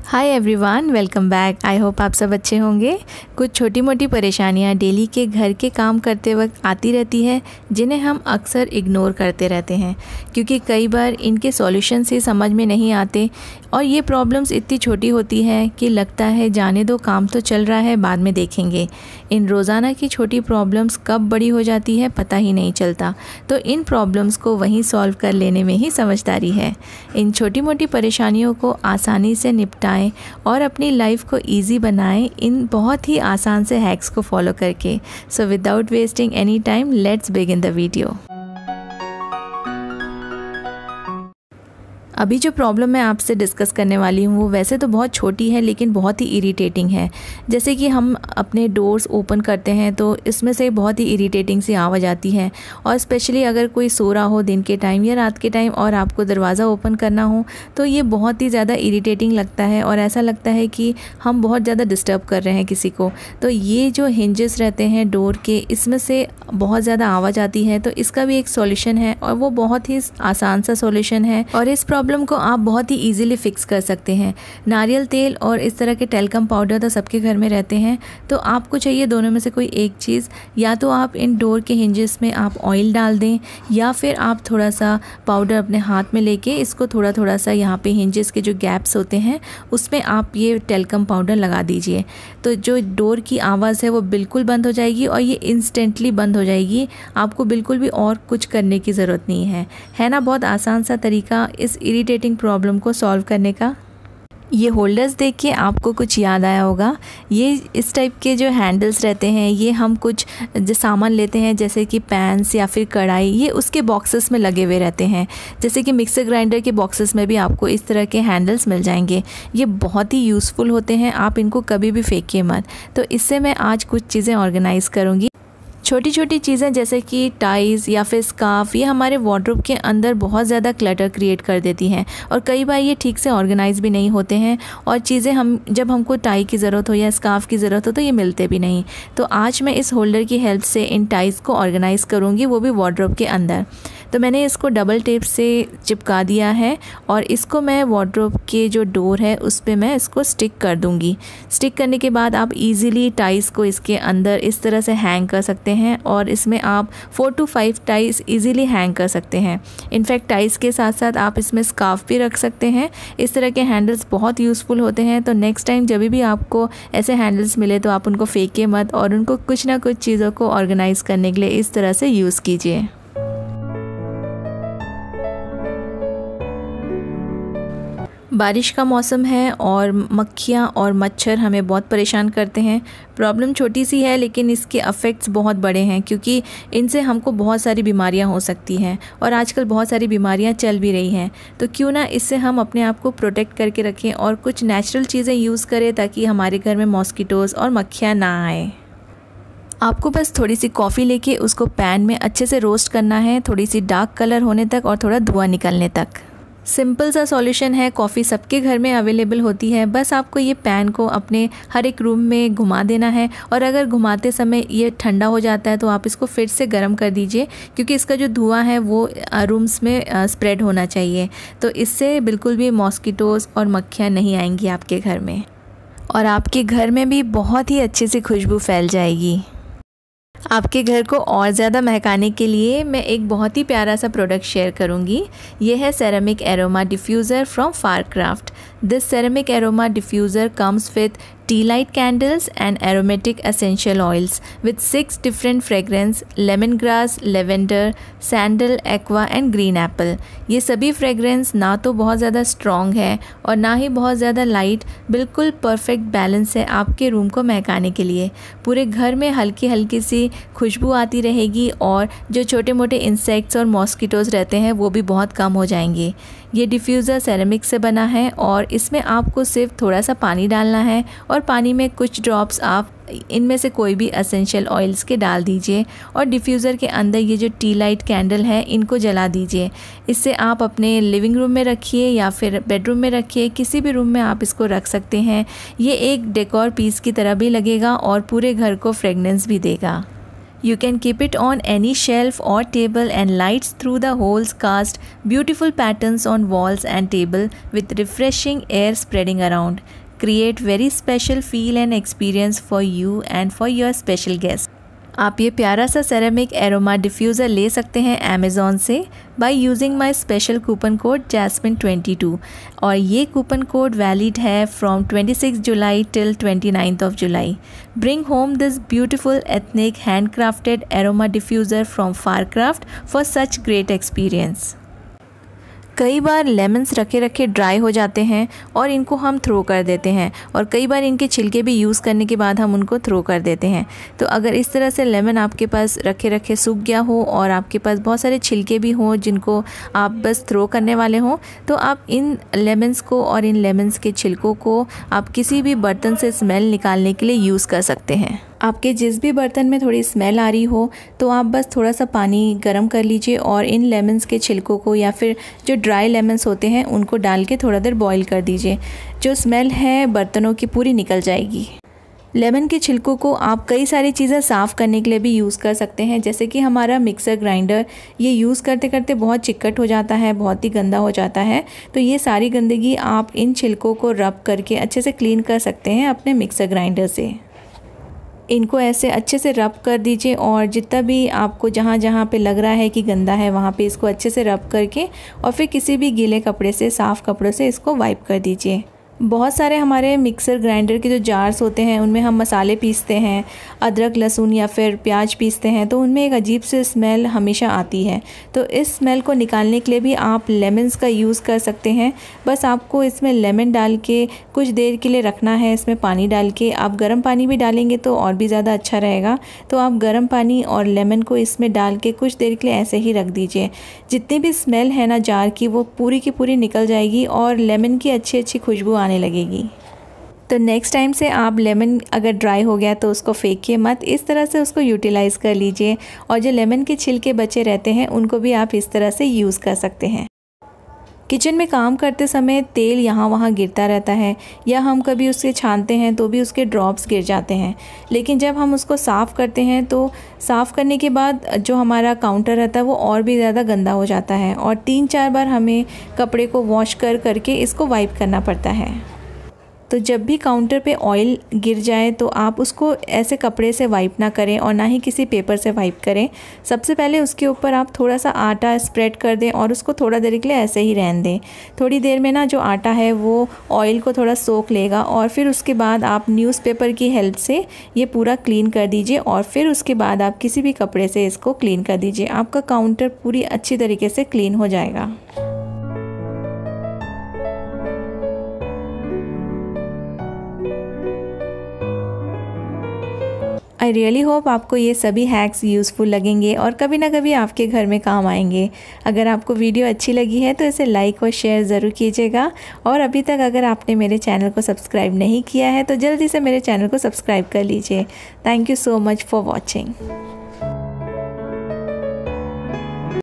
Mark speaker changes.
Speaker 1: Hi everyone, welcome back. I hope आप सब अच्छे होंगे। कुछ छोटी मोटी परेशानियां डेली के घर के काम करते वक्त आती रहती है, जिन्हें हम अक्सर इग्नोर करते रहते हैं क्योंकि कई बार इनके सॉल्यूशंस ही समझ में नहीं आते और ये प्रॉब्लम्स इतनी छोटी होती हैं कि लगता है जाने दो, काम तो चल रहा है, बाद में देखेंगे। इन रोज़ाना की छोटी प्रॉब्लम्स कब बड़ी हो जाती है पता ही नहीं चलता। तो इन प्रॉब्लम्स को वहीं सॉल्व कर लेने में ही समझदारी है। इन छोटी मोटी परेशानियों को आसानी से निपटाएं और अपनी लाइफ को इजी बनाएं इन बहुत ही आसान से हैक्स को फॉलो करके। So without wasting any time, let's begin the video. अभी जो प्रॉब्लम मैं आपसे डिस्कस करने वाली हूँ वो वैसे तो बहुत छोटी है लेकिन बहुत ही इरिटेटिंग है। जैसे कि हम अपने डोर्स ओपन करते हैं तो इसमें से बहुत ही इरिटेटिंग सी आवाज़ आती है, और स्पेशली अगर कोई सो रहा हो दिन के टाइम या रात के टाइम और आपको दरवाज़ा ओपन करना हो तो ये बहुत ही ज़्यादा इरिटेटिंग लगता है और ऐसा लगता है कि हम बहुत ज़्यादा डिस्टर्ब कर रहे हैं किसी को। तो ये जो हिंजेस रहते हैं डोर के, इसमें से बहुत ज़्यादा आवाज़ आती है, तो इसका भी एक सॉल्यूशन है और वो बहुत ही आसान सा सॉल्यूशन है और इस प्रॉब्लम को आप बहुत ही इजीली फिक्स कर सकते हैं। नारियल तेल और इस तरह के टेल्कम पाउडर तो सबके घर में रहते हैं, तो आपको चाहिए दोनों में से कोई एक चीज़। या तो आप इन डोर के हिंजेस में आप ऑयल डाल दें या फिर आप थोड़ा सा पाउडर अपने हाथ में लेके इसको थोड़ा थोड़ा सा यहाँ पे हिंजेस के जो गैप्स होते हैं उसमें आप ये टेल्कम पाउडर लगा दीजिए। तो जो डोर की आवाज़ है वो बिल्कुल बंद हो जाएगी और ये इंस्टेंटली बंद हो जाएगी। आपको बिल्कुल भी और कुछ करने की ज़रूरत नहीं है ना। बहुत आसान सा तरीका इस इरिटेटिंग प्रॉब्लम को सॉल्व करने का। ये होल्डर्स देख के आपको कुछ याद आया होगा। ये इस टाइप के जो हैंडल्स रहते हैं ये हम कुछ जो सामान लेते हैं जैसे कि पैन्स या फिर कढ़ाई, ये उसके बॉक्सेस में लगे हुए रहते हैं। जैसे कि मिक्सर ग्राइंडर के बॉक्सेस में भी आपको इस तरह के हैंडल्स मिल जाएंगे। ये बहुत ही यूज़फुल होते हैं, आप इनको कभी भी फेंकिए मत। तो इससे मैं आज कुछ चीज़ें ऑर्गेनाइज़ करूँगी। छोटी छोटी चीज़ें जैसे कि टाइज़ या फिर स्कार्फ, ये हमारे वार्डरोब के अंदर बहुत ज़्यादा क्लटर क्रिएट कर देती हैं और कई बार ये ठीक से ऑर्गेनाइज भी नहीं होते हैं और चीज़ें जब हमको टाई की ज़रूरत हो या स्कार्फ की ज़रूरत हो तो ये मिलते भी नहीं। तो आज मैं इस होल्डर की हेल्प से इन टाइज़ को ऑर्गेनाइज़ करूँगी, वो भी वार्डरोब के अंदर। तो मैंने इसको डबल टेप से चिपका दिया है और इसको मैं वार्डरोब के जो डोर है उस पर मैं इसको स्टिक कर दूँगी। स्टिक करने के बाद आप इजीली टाइज़ को इसके अंदर इस तरह से हैंग कर सकते हैं और इसमें आप 4 to 5 टाइज़ इजीली हैंग कर सकते हैं। इनफैक्ट टाइज़ के साथ साथ आप इसमें स्कार्फ भी रख सकते हैं। इस तरह के हैंडल्स बहुत यूज़फुल होते हैं। तो नेक्स्ट टाइम जब भी आपको ऐसे हैंडल्स मिले तो आप उनको फेंकिए मत और उनको कुछ ना कुछ चीज़ों को ऑर्गेनाइज़ करने के लिए इस तरह से यूज़ कीजिए। बारिश का मौसम है और मक्खियाँ और मच्छर हमें बहुत परेशान करते हैं। प्रॉब्लम छोटी सी है लेकिन इसके अफेक्ट्स बहुत बड़े हैं क्योंकि इनसे हमको बहुत सारी बीमारियां हो सकती हैं और आजकल बहुत सारी बीमारियां चल भी रही हैं। तो क्यों ना इससे हम अपने आप को प्रोटेक्ट करके रखें और कुछ नेचुरल चीज़ें यूज़ करें ताकि हमारे घर में मॉस्किटोज़ और मक्खियाँ ना आए। आपको बस थोड़ी सी कॉफ़ी लेके उसको पैन में अच्छे से रोस्ट करना है, थोड़ी सी डार्क कलर होने तक और थोड़ा धुआं निकलने तक। सिंपल सा सॉल्यूशन है। कॉफ़ी सबके घर में अवेलेबल होती है, बस आपको ये पैन को अपने हर एक रूम में घुमा देना है और अगर घुमाते समय ये ठंडा हो जाता है तो आप इसको फिर से गर्म कर दीजिए क्योंकि इसका जो धुआं है वो रूम्स में स्प्रेड होना चाहिए। तो इससे बिल्कुल भी मॉस्किटोज़ और मक्खियाँ नहीं आएंगी आपके घर में और आपके घर में भी बहुत ही अच्छी सी खुशबू फैल जाएगी। आपके घर को और ज़्यादा महकाने के लिए मैं एक बहुत ही प्यारा सा प्रोडक्ट शेयर करूँगी। ये है ceramic aroma diffuser from Farcraft. This ceramic aroma diffuser comes with tea light candles and aromatic essential oils with 6 different fragrance: lemongrass, lavender, sandal, aqua and green apple। ये सभी फ्रेगरेंस ना तो बहुत ज़्यादा strong है और ना ही बहुत ज़्यादा लाइट, बिल्कुल परफेक्ट बैलेंस है आपके रूम को महकाने के लिए। पूरे घर में हल्की हल्की सी खुशबू आती रहेगी और जो छोटे मोटे इंसेक्ट्स और मॉस्किटोज़ रहते हैं वो भी बहुत कम हो जाएंगे। ये डिफ्यूज़र सेरेमिक से बना है और इसमें आपको सिर्फ थोड़ा सा पानी डालना है और पानी में कुछ ड्रॉप्स आप इनमें से कोई भी एसेंशियल ऑयल्स के डाल दीजिए और डिफ्यूज़र के अंदर ये जो टी लाइट कैंडल है इनको जला दीजिए। इससे आप अपने लिविंग रूम में रखिए या फिर बेडरूम में रखिए, किसी भी रूम में आप इसको रख सकते हैं। ये एक डेकोर पीस की तरह भी लगेगा और पूरे घर को फ्रेगनेंस भी देगा। You can keep it on any shelf or table and lights through the holes cast beautiful patterns on walls and table with refreshing air spreading around. Create very special feel and experience for you and for your special guests. आप ये प्यारा सा ceramic aroma diffuser ले सकते हैं Amazon से by using my special coupon code jasmine22 और ये कूपन कोड वैलिड है from 26 July till 29th of July. Bring home this beautiful ethnic handcrafted aroma diffuser from Farcraft for such great experience. कई बार lemons रखे रखे dry हो जाते हैं और इनको हम थ्रो कर देते हैं और कई बार इनके छिलके भी यूज़ करने के बाद हम उनको थ्रो कर देते हैं। तो अगर इस तरह से लेमन आपके पास रखे रखे सूख गया हो और आपके पास बहुत सारे छिलके भी हों जिनको आप बस थ्रो करने वाले हों, तो आप इन लेमन्स को और इन लेमन्स के छिलकों को आप किसी भी बर्तन से स्मेल निकालने के लिए यूज़ कर सकते हैं। आपके जिस भी बर्तन में थोड़ी स्मेल आ रही हो तो आप बस थोड़ा सा पानी गर्म कर लीजिए और इन लेमन्स के छिलकों को या फिर जो ड्राई लेमन्स होते हैं उनको डाल के थोड़ा देर बॉईल कर दीजिए। जो स्मेल है बर्तनों की पूरी निकल जाएगी। लेमन के छिलकों को आप कई सारी चीज़ें साफ़ करने के लिए भी यूज़ कर सकते हैं, जैसे कि हमारा मिक्सर ग्राइंडर, ये यूज़ करते करते बहुत चिकट हो जाता है, बहुत ही गंदा हो जाता है। तो ये सारी गंदगी आप इन छिलकों को रब करके अच्छे से क्लीन कर सकते हैं अपने मिक्सर ग्राइंडर से। इनको ऐसे अच्छे से रब कर दीजिए और जितना भी आपको जहाँ जहाँ पे लग रहा है कि गंदा है वहाँ पे इसको अच्छे से रब करके और फिर किसी भी गीले कपड़े से, साफ़ कपड़ों से इसको वाइप कर दीजिए। बहुत सारे हमारे मिक्सर ग्राइंडर के जो जार्स होते हैं उनमें हम मसाले पीसते हैं, अदरक लहसुन या फिर प्याज पीसते हैं, तो उनमें एक अजीब सी स्मेल हमेशा आती है। तो इस स्मेल को निकालने के लिए भी आप लेमन्स का यूज़ कर सकते हैं। बस आपको इसमें लेमन डाल के कुछ देर के लिए रखना है, इसमें पानी डाल के। आप गर्म पानी भी डालेंगे तो और भी ज़्यादा अच्छा रहेगा। तो आप गर्म पानी और लेमन को इसमें डाल के कुछ देर के लिए ऐसे ही रख दीजिए। जितनी भी स्मेल है ना जार की वो पूरी की पूरी निकल जाएगी और लेमन की अच्छी अच्छी खुशबू आने लगेगी। तो नेक्स्ट टाइम से आप लेमन अगर ड्राई हो गया तो उसको फेंकिए मत, इस तरह से उसको यूटिलाइज़ कर लीजिए और जो लेमन के छिलके बचे रहते हैं उनको भी आप इस तरह से यूज़ कर सकते हैं। किचन में काम करते समय तेल यहाँ वहाँ गिरता रहता है या हम कभी उससे छानते हैं तो भी उसके ड्रॉप्स गिर जाते हैं, लेकिन जब हम उसको साफ़ करते हैं तो साफ़ करने के बाद जो हमारा काउंटर रहता है वो और भी ज़्यादा गंदा हो जाता है और 3-4 बार हमें कपड़े को वॉश करके इसको वाइप करना पड़ता है। तो जब भी काउंटर पे ऑयल गिर जाए तो आप उसको ऐसे कपड़े से वाइप ना करें और ना ही किसी पेपर से वाइप करें। सबसे पहले उसके ऊपर आप थोड़ा सा आटा स्प्रेड कर दें और उसको थोड़ा देर के लिए ऐसे ही रहने दें। थोड़ी देर में ना जो आटा है वो ऑयल को थोड़ा सोख लेगा और फिर उसके बाद आप न्यूज़पेपर की हेल्प से ये पूरा क्लीन कर दीजिए और फिर उसके बाद आप किसी भी कपड़े से इसको क्लीन कर दीजिए। आपका काउंटर पूरी अच्छी तरीके से क्लीन हो जाएगा। आई रियली होप आपको ये सभी हैक्स यूज़फुल लगेंगे और कभी ना कभी आपके घर में काम आएंगे। अगर आपको वीडियो अच्छी लगी है तो इसे लाइक और शेयर ज़रूर कीजिएगा और अभी तक अगर आपने मेरे चैनल को सब्सक्राइब नहीं किया है तो जल्दी से मेरे चैनल को सब्सक्राइब कर लीजिए। Thank you so much for watching.